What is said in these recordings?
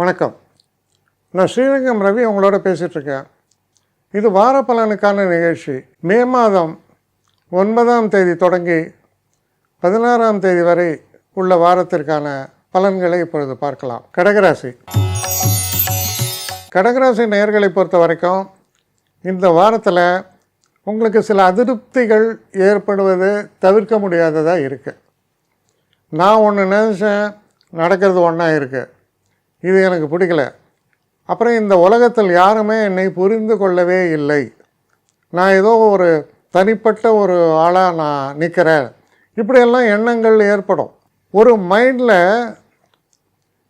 வணக்கம். நான் ஸ்ரீரங்கம் ரவி உங்களோட பேசிகிட்ருக்கேன். இது வார பலனுக்கான நிகழ்ச்சி. மே மாதம் 9ஆம் தேதி தொடங்கி 16ஆம் தேதி வரை உள்ள வாரத்திற்கான பலன்களை இப்பொழுது பார்க்கலாம். கடகராசி. கடகராசி நேயர்களை பொறுத்த வரைக்கும் இந்த வாரத்தில் உங்களுக்கு சில அதிருப்திகள் ஏற்படுவது தவிர்க்க முடியாததாக இருக்குது. நான் ஒன்று நினச்சேன், நடக்கிறது ஒன்றா இருக்குது, இது எனக்கு பிடிக்கல. அப்புறம் இந்த உலகத்தில் யாருமே என்னை புரிந்து கொள்ளவே இல்லை, நான் ஏதோ ஒரு தனிப்பட்ட ஒரு ஆளாக நான் நிற்கிறேன், இப்படியெல்லாம் எண்ணங்கள் ஏற்படும். ஒரு மைண்டில்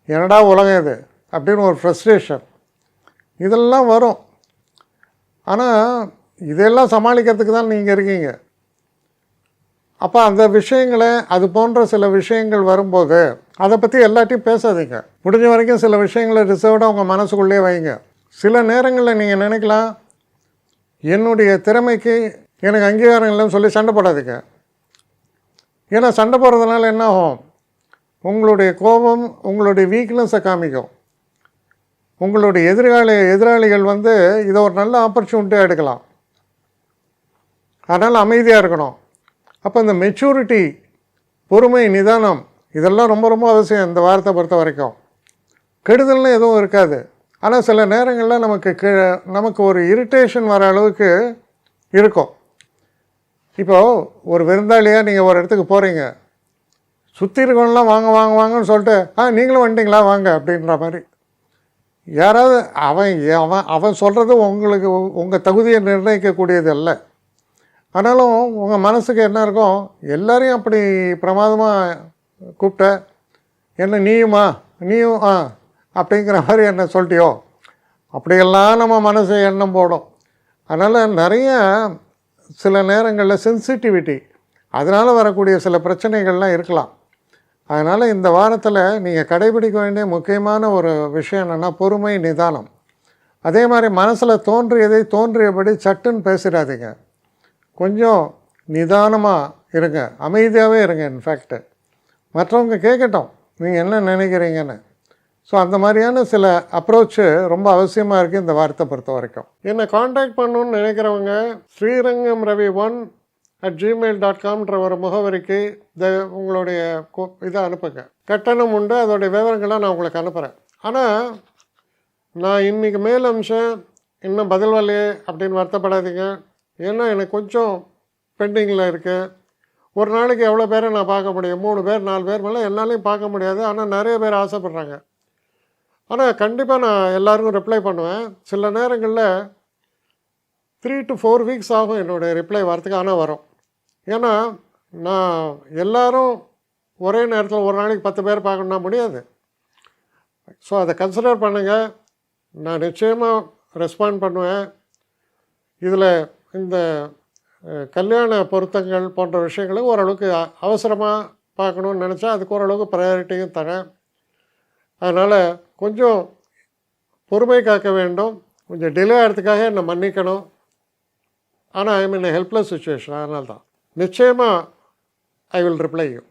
என்னடா உலகம் இது அப்படின்னு ஒரு ஃப்ரஸ்ட்ரேஷன் இதெல்லாம் வரும். ஆனால் இதெல்லாம் சமாளிக்கிறதுக்கு தான் நீங்கள் இருக்கீங்க. அப்போ அந்த விஷயங்களை, அது போன்ற சில விஷயங்கள் வரும்போது அதை பற்றி எல்லாத்தையும் பேசாதீங்க. முடிஞ்ச வரைக்கும் சில விஷயங்களை ரிசர்வ்டாக உங்கள் மனசுக்குள்ளே வைங்க. சில நேரங்களில் நீங்கள் நினைக்கலாம், என்னுடைய திறமைக்கு எனக்கு அங்கீகாரம் இல்லைன்னு சொல்லி சண்டை போடாதீங்க. ஏன்னா சண்டை போடுறதுனால என்ன ஆகும், உங்களுடைய கோபம் உங்களுடைய வீக்னஸை காமிக்கும். உங்களுடைய எதிராளிகள் இதை ஒரு நல்ல ஆப்பர்ச்சுனிட்டியாக எடுக்கலாம். அதனால் அமைதியாக இருக்கணும். அப்போ இந்த மெச்சூரிட்டி, பொறுமை, நிதானம் இதெல்லாம் ரொம்ப ரொம்ப அவசியம் இந்த வாரத்தை பொறுத்த வரைக்கும். கெடுதல்னு எதுவும் இருக்காது. ஆனால் சில நேரங்களில் நமக்கு ஒரு இரிட்டேஷன் வர அளவுக்கு இருக்கும். இப்போது ஒரு விருந்தாளியாக நீங்கள் ஒரு இடத்துக்கு போகிறீங்க, சுற்றி இருக்கவங்களாம் வாங்க வாங்க வாங்கன்னு சொல்லிட்டு நீங்களும் வந்துட்டிங்களா வாங்க அப்படின்ற மாதிரி. யாராவது அவன் சொல்கிறது உங்களுக்கு உங்கள் தகுதியை நிர்ணயிக்கக்கூடியது அல்ல. ஆனாலும் உங்கள் மனசுக்கு என்ன இருக்கும், எல்லாரையும் அப்படி பிரமாதமாக கூப்பிட்ட, என்ன நீயும் அப்படிங்கிற மாதிரி என்ன சொல்லிட்டியோ, அப்படியெல்லாம் நம்ம மனசை எண்ணம் போடும். அதனால் நிறைய சில நேரங்களில் சென்சிட்டிவிட்டி, அதனால் வரக்கூடிய சில பிரச்சனைகள்லாம் இருக்கலாம். அதனால் இந்த வாரத்தில் நீங்கள் கடைபிடிக்க வேண்டிய முக்கியமான ஒரு விஷயம் என்னென்னா பொறுமை, நிதானம். அதே மாதிரி மனசில் தோன்றியதை தோன்றியபடி சட்டுன்னு பேசிடாதீங்க. கொஞ்சம் நிதானமாக இருங்க, அமைதியாகவே இருங்க. இன்ஃபேக்ட்டு மற்றவங்க கேட்கட்டும் நீங்கள் என்ன நினைக்கிறீங்கன்னு. ஸோ அந்த மாதிரியான சில அப்ரோச்சு ரொம்ப அவசியமாக இருக்குது இந்த வாரத்தை பொறுத்த வரைக்கும். என்னை காண்டாக்ட் பண்ணணுன்னு நினைக்கிறவங்க srirangamravi1@gmail.comன்ற ஒரு முகவரிக்கு உங்களுடைய இதை அனுப்புங்க. கட்டணம் உண்டு, அதோடைய விவரங்களை நான் உங்களுக்கு அனுப்புகிறேன். ஆனால் நான் இன்றைக்கி மேல் அம்சம் இன்னும் பதில் வரலையே அப்படின்னு வருத்தப்படாதீங்க. ஏன்னா எனக்கு கொஞ்சம் பெண்டிங்கில் இருக்குது. ஒரு நாளைக்கு எவ்வளோ பேரை நான் பார்க்க முடியும், 3 பேர் 4 பேர் மேலே என்னாலையும் பார்க்க முடியாது. ஆனால் நிறைய பேர் ஆசைப்பட்றாங்க. ஆனால் கண்டிப்பாக நான் எல்லாருக்கும் ரிப்ளை பண்ணுவேன். சில நேரங்களில் 3 to 4 வீக்ஸ் ஆகும் என்னுடைய ரிப்ளை வரத்துக்கு. ஆனால் வரும். ஏன்னா நான் எல்லோரும் ஒரே நேரத்தில் ஒரு நாளைக்கு 10 பேர் பார்க்கணுன்னா முடியாது. ஸோ அதை கன்சிடர் பண்ணுங்கள். நான் நிச்சயமாக ரெஸ்பாண்ட் பண்ணுவேன். இதில் இந்த கல்யாண பொருத்தங்கள் போன்ற விஷயங்களை ஓரளவுக்கு அவசரமாக பார்க்கணுன்னு நினச்சா அதுக்கு ஓரளவுக்கு ப்ரையாரிட்டியும் தரேன். அதனால் கொஞ்சம் பொறுமை காக்க வேண்டும். கொஞ்சம் டிலே ஆகிறதுக்காக என்னை மன்னிக்கணும். ஆனால் ஐ மீன் ஹெல்ப்லெஸ் சுச்சுவேஷன். அதனால தான் நிச்சயமாக ஐ வில் ரிப்ளை யூ.